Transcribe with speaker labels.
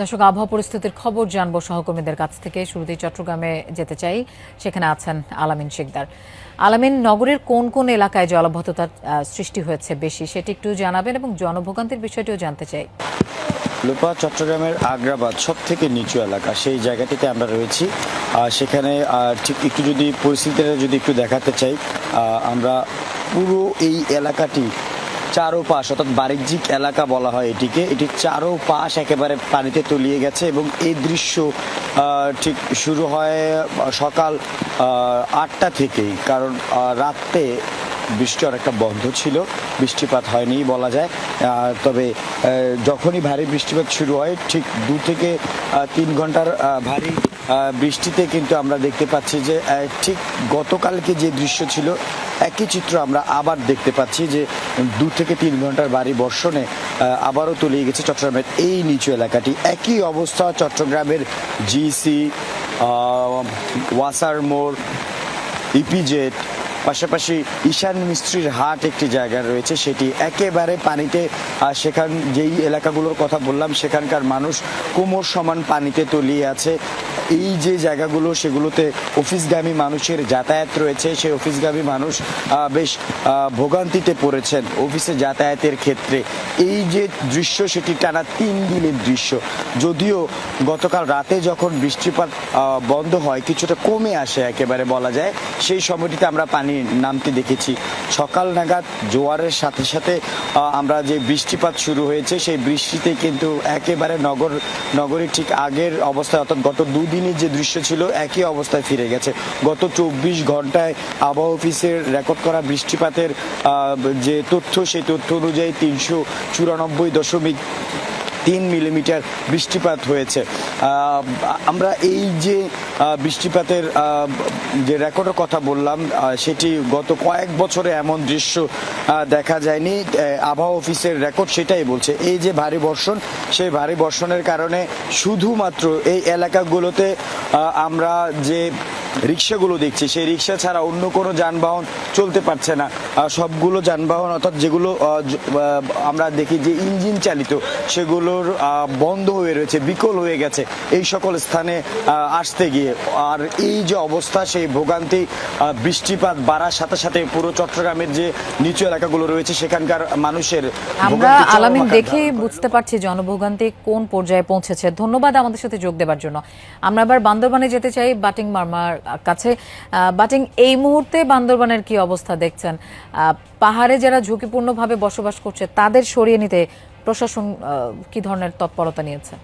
Speaker 1: দর্শক, আবহাওয়া পরিস্থিতির খবর জানবো সহকর্মীদের কাছ থেকে। শুরুতেই চট্টগ্রামে যেতে চাই, সেখানে আছেন আলামিন শিকদার। আলামিন, নগরের কোন কোন এলাকায় জলাবদ্ধতার সৃষ্টি হয়েছে বেশি সেটি একটু জানাবেন এবং জনভোগান্তির বিষয়টিও জানতে চাই।
Speaker 2: লোপা, চট্টগ্রামের আগ্রাবাদ সব থেকে নিচু এলাকা, সেই জায়গাটিতে আমরা রয়েছি। সেখানে ঠিক একটু যদি পরিস্থিতিটা যদি একটু দেখাতে চাই, আমরা পুরো এই এলাকাটি চারোপাশ, অর্থাৎ বাণিজ্যিক এলাকা বলা হয় এটিকে, এটির চারোপাশ একেবারে পানিতে তলিয়ে গেছে এবং এই দৃশ্য ঠিক শুরু হয় সকাল 8টা থেকেই। কারণ রাতে বৃষ্টি অনেকটা বন্ধ ছিল, বৃষ্টিপাত হয়নি বলা যায়। তবে যখনই ভারী বৃষ্টিপাত শুরু হয় ঠিক 2 থেকে 3 ঘন্টার ভারী বৃষ্টিতে কিন্তু আমরা দেখতে পাচ্ছি যে ঠিক গতকালকে যে দৃশ্য ছিল একই চিত্র আমরা আবার দেখতে পাচ্ছি, যে 2 থেকে 3 ঘন্টার ভারী বর্ষণে আবারও তলিয়ে গেছে চট্টগ্রামের এই নিচু এলাকাটি। একই অবস্থা চট্টগ্রামের জিসি, ওয়াসার মোড়, ইপিজেড, পাশাপাশি ঈশান মিস্ত্রির হাট একটি জায়গা রয়েছে, সেটি একেবারে পানিতে। সেখান যেই এলাকাগুলোর কথা বললাম সেখানকার মানুষ কোমর সমান পানিতে তলিয়ে আছে। এই যে জায়গাগুলো, সেগুলোতে অফিসগামী মানুষের যাতায়াত রয়েছে, সেই অফিসগামী মানুষ বেশ ভোগান্তিতে পড়েছেন অফিসে যাতায়াতের ক্ষেত্রে। এই যে দৃশ্য, সেটি টানা 3 দিনের দৃশ্য। যদিও গতকাল রাতে যখন বৃষ্টিপাত বন্ধ হয়, কিছুটা কমে আসে একেবারে বলা যায়, সেই সময়টিতে আমরা পানি নামতে দেখেছি। সকাল নাগাদ জোয়ারের সাথে সাথে আমরা যে বৃষ্টিপাত শুরু হয়েছে, সেই বৃষ্টিতে কিন্তু একেবারে নগরীর ঠিক আগের অবস্থায়, অর্থাৎ গত 2 দিনের যে দৃশ্য ছিল একই অবস্থায় ফিরে গেছে। গত 24 ঘন্টায় আবহাওয়া অফিসের রেকর্ড করা বৃষ্টিপাতের যে তথ্য, সেই তথ্য অনুযায়ী 394.3 মিলিমিটার বৃষ্টিপাত হয়েছে। আমরা এই যে বৃষ্টিপাতের যে রেকর্ডের কথা বললাম, সেটি গত কয়েক বছরে এমন দৃশ্য দেখা যায়নি। আবহাওয়া অফিসের রেকর্ড সেটাই বলছে। এই যে ভারী বর্ষণ, সেই ভারী বর্ষণের কারণে শুধুমাত্র এই এলাকাগুলোতে আমরা যে রিক্সাগুলো দেখছি, সেই রিক্সা ছাড়া অন্য কোনো যানবাহন চলতে পারছে না। সবগুলো যানবাহন, অর্থাৎ যেগুলো আমরা দেখি যে ইঞ্জিন চালিত, সেগুলোর বন্ধ হয়ে রয়েছে, বিকল হয়ে গেছে এই সকল স্থানে আসতে গিয়ে। আর এই যে অবস্থা, সেই ভোগান্তি বৃষ্টিপাত বাড়ার সাথে সাথে পুরো চট্টগ্রামের যে নিচু এলাকাগুলো রয়েছে সেখানকার মানুষের
Speaker 1: আমরা আলামিন দেখেই বুঝতে পারছি জনভোগান্তি কোন পর্যায়ে পৌঁছেছে। ধন্যবাদ আমাদের সাথে যোগ দেওয়ার জন্য। আমরা এবার বান্দরবানে যেতে চাই, বাটিং মার্মার কাছে। বাটিং, এই মুহূর্তে বান্দরবানের কি অবস্থা দেখছেন? পাহাড়ে যারা ঝুঁকিপূর্ণভাবে বসবাস করছে তাদের সরিয়ে নিতে প্রশাসন কি ধরনের তৎপরতা নিয়েছে?